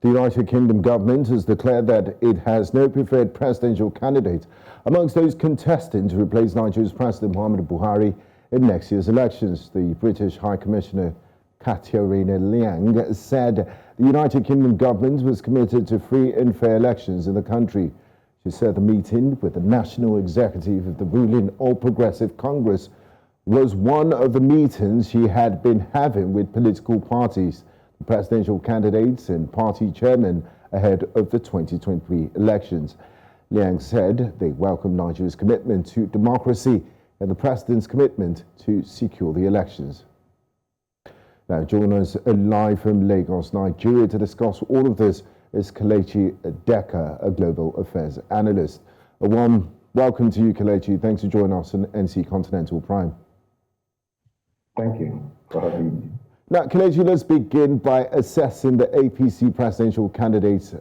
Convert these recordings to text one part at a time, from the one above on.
The United Kingdom government has declared that it has no preferred presidential candidate amongst those contesting to replace Nigeria's President Muhammadu Buhari in next year's elections. The British High Commissioner Catriona Laing said the United Kingdom government was committed to free and fair elections in the country. She said the meeting with the national executive of the ruling All Progressive Congress was one of the meetings she had been having with political parties, the presidential candidates and party chairmen ahead of the 2023 elections. Liang said they welcome Nigeria's commitment to democracy and the president's commitment to secure the elections. Now, join us live from Lagos, Nigeria to discuss all of this is Kelechi Deca, a Global Affairs Analyst. A warm welcome to you, Kelechi. Thanks for joining us on NC Continental Prime. Thank you for having me. Now, Kelechi, let's begin by assessing the APC presidential candidate's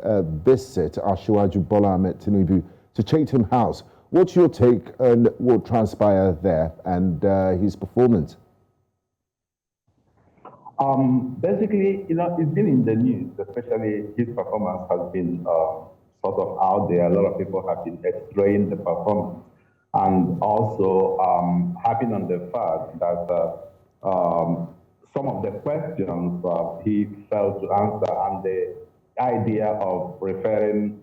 visit, Asiwaju Bola Ahmed Tinubu, to Chatham House. What's your take on what transpired there and his performance? Basically, it's been in the news, especially his performance has been sort of out there. A lot of people have been exploring the performance and also harping on the fact that some of the questions he failed to answer, and the idea of referring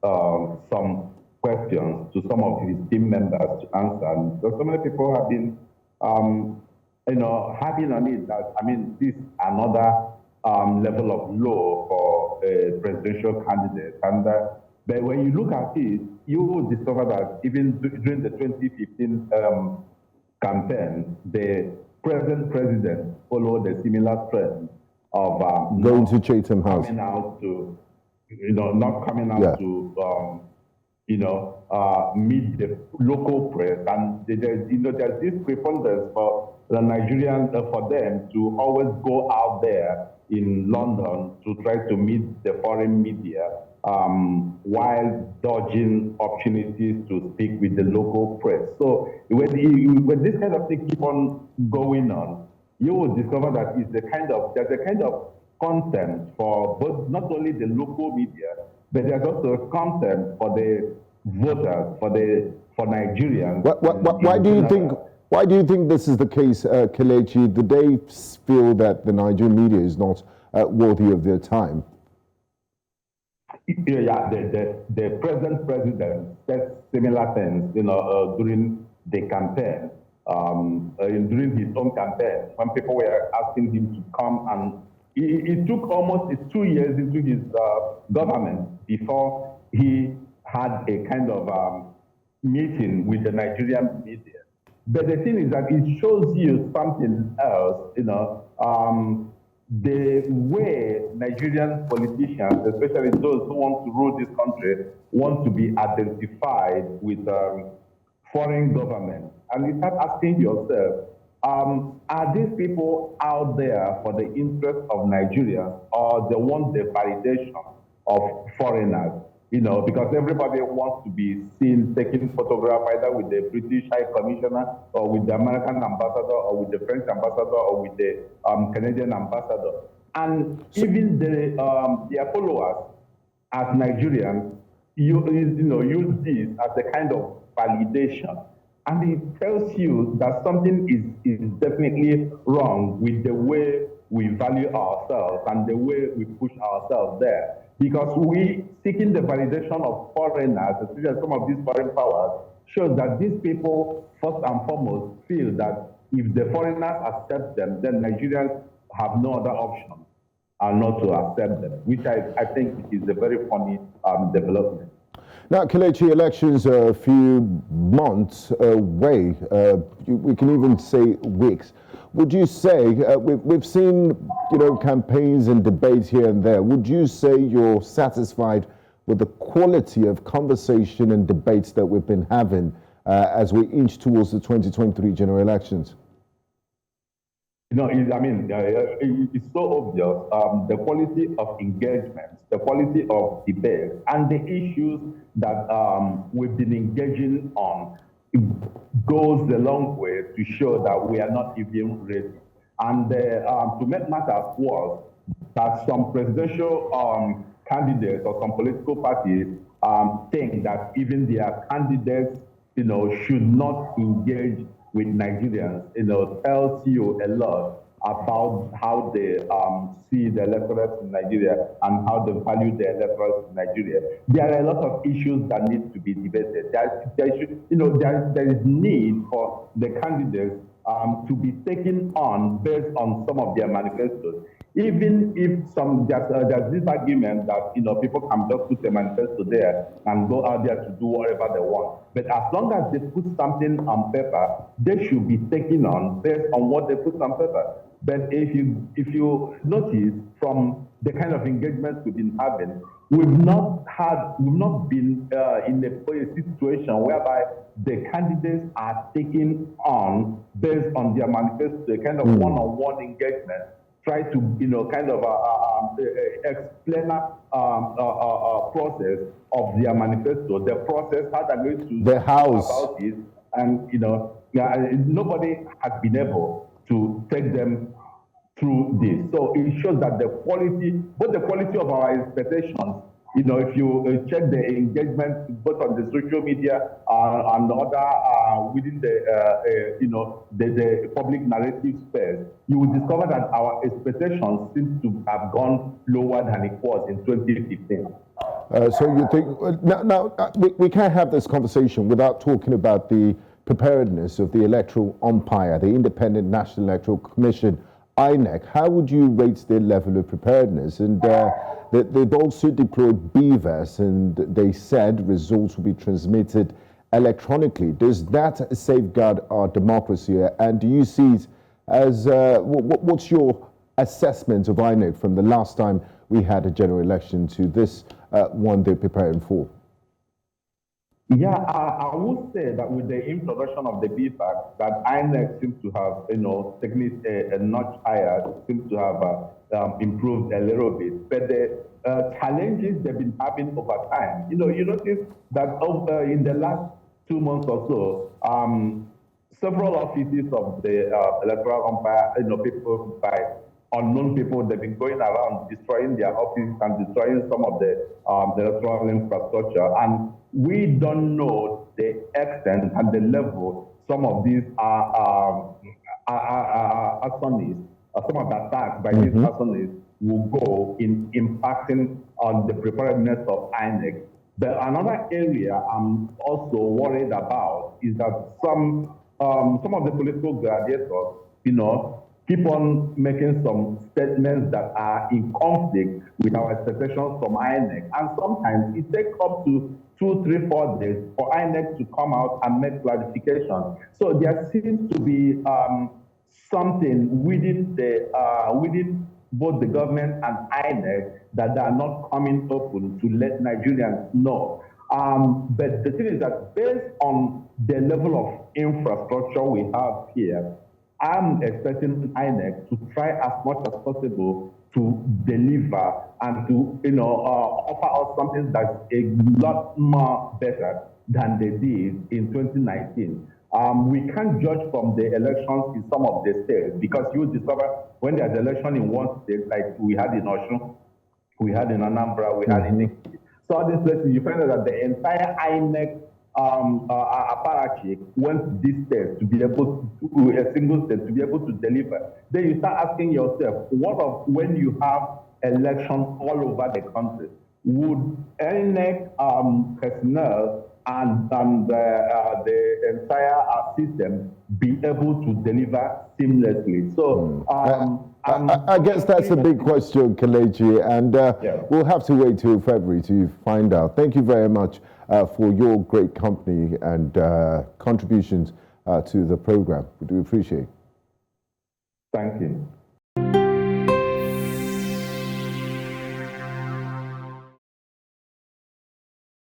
some questions to some of his team members to answer. And so many people have been, having on it that, this is another level of low for a presidential candidate. And but when you look at it, you will discover that even during the 2015 campaign, the present president followed a similar trend of going to Chatham House, coming out to, not coming out to, meet the local press, and there's this preponderance for the Nigerians for them to always go out there in London to try to meet the foreign media, while dodging opportunities to speak with the local press. So when this kind of thing keep on going on, you will discover that there's a kind of contempt for both, not only the local media, but there's also a contempt for the voters, for Nigerians. Why do you think this is the case, Kelechi? Do they feel that the Nigerian media is not worthy of their time? Yeah, the present president said similar things, during the campaign, during his own campaign, when people were asking him to come, and it took almost 2 years into his government before he had a kind of meeting with the Nigerian media. But the thing is that it shows you something else, the way Nigerian politicians, especially those who want to rule this country, want to be identified with foreign governments. And you start asking yourself, are these people out there for the interest of Nigerians, or they want the validation of foreigners? Because everybody wants to be seen taking photograph either with the British High Commissioner, or with the American ambassador, or with the French ambassador, or with the Canadian ambassador. And even their followers, as Nigerians, use this as a kind of validation. And it tells you that something is definitely wrong with the way we value ourselves and the way we push ourselves there. Because we seeking the validation of foreigners, especially some of these foreign powers, shows that these people, first and foremost, feel that if the foreigners accept them, then Nigerians have no other option and not to accept them, which I think is a very funny development. Now, Kelechi, elections are a few months away. We can even say weeks. Would you say, we've seen, campaigns and debates here and there. Would you say you're satisfied with the quality of conversation and debates that we've been having as we inch towards the 2023 general elections? It's so obvious, the quality of engagement, the quality of debate, and the issues that we've been engaging on goes a long way to show that we are not even ready. And to make matters worse, that some presidential candidates or some political parties think that even their candidates, should not engage with Nigerians, tells you a lot about how they see the electorate in Nigeria and how they value the electorate in Nigeria. There are a lot of issues that need to be debated. There is need for the candidates to be taken on based on some of their manifestos. Even if there's this argument that people can just put a manifesto there and go out there to do whatever they want. But as long as they put something on paper, they should be taken on based on what they put on paper. But if you notice from the kind of engagements we've been having, we've not been in a situation whereby the candidates are taken on based on their manifesto, a kind of one-on-one engagement. Try to, kind of explain process of their manifesto, the process, how they're going to the house about it, and nobody has been able to take them through this. So it shows that both the quality of our expectations, if you check the engagement both on the social media and other within the public narrative space, you will discover that our expectations seem to have gone lower than it was in 2015. So you think we can't have this conversation without talking about the preparedness of the electoral umpire, the Independent National Electoral Commission, INEC. How would you rate their level of preparedness? And they've also deployed BVAS, and they said results will be transmitted electronically. Does that safeguard our democracy? And do you see it as, what's your assessment of INEC from the last time we had a general election to this one they're preparing for? Yeah, I would say that with the introduction of the BVAS, that INEC seems to have, taken it a notch higher, seems to have improved a little bit. But the challenges they've been having over time, you notice that in the last 2 months or so, several offices of the electoral umpire, people by unknown people, they've been going around destroying their offices and destroying some of the electoral infrastructure. And we don't know the extent and the level some of these arsonists, some of the attacks by these arsonists will go in impacting on the preparedness of INEC. But another area I'm also worried about is that some of the political gladiators, keep on making some statements that are in conflict with our expectations from INEC. And sometimes it takes up to 2, 3, 4 days for INEC to come out and make clarifications. So there seems to be something within both the government and INEC that they are not coming open to let Nigerians know. But the thing is that based on the level of infrastructure we have here, I'm expecting INEC to try as much as possible to deliver and to offer us something that's a lot more better than they did in 2019. We can't judge from the elections in some of the states, because you discover when there's an election in one state, like we had in Osun, we had in Anambra, we had in Ekiti. So all these places, you find out that the entire INEC apparatchik went to this state to be able to, a single state, to be able to deliver. Then you start asking yourself, what of when you have elections all over the country? Would INEC personnel and the entire system be able to deliver seamlessly? So I guess that's a big question, Kelechi, and we'll have to wait till February to find out. Thank you very much for your great company and contributions to the program. We do appreciate it. Thank you.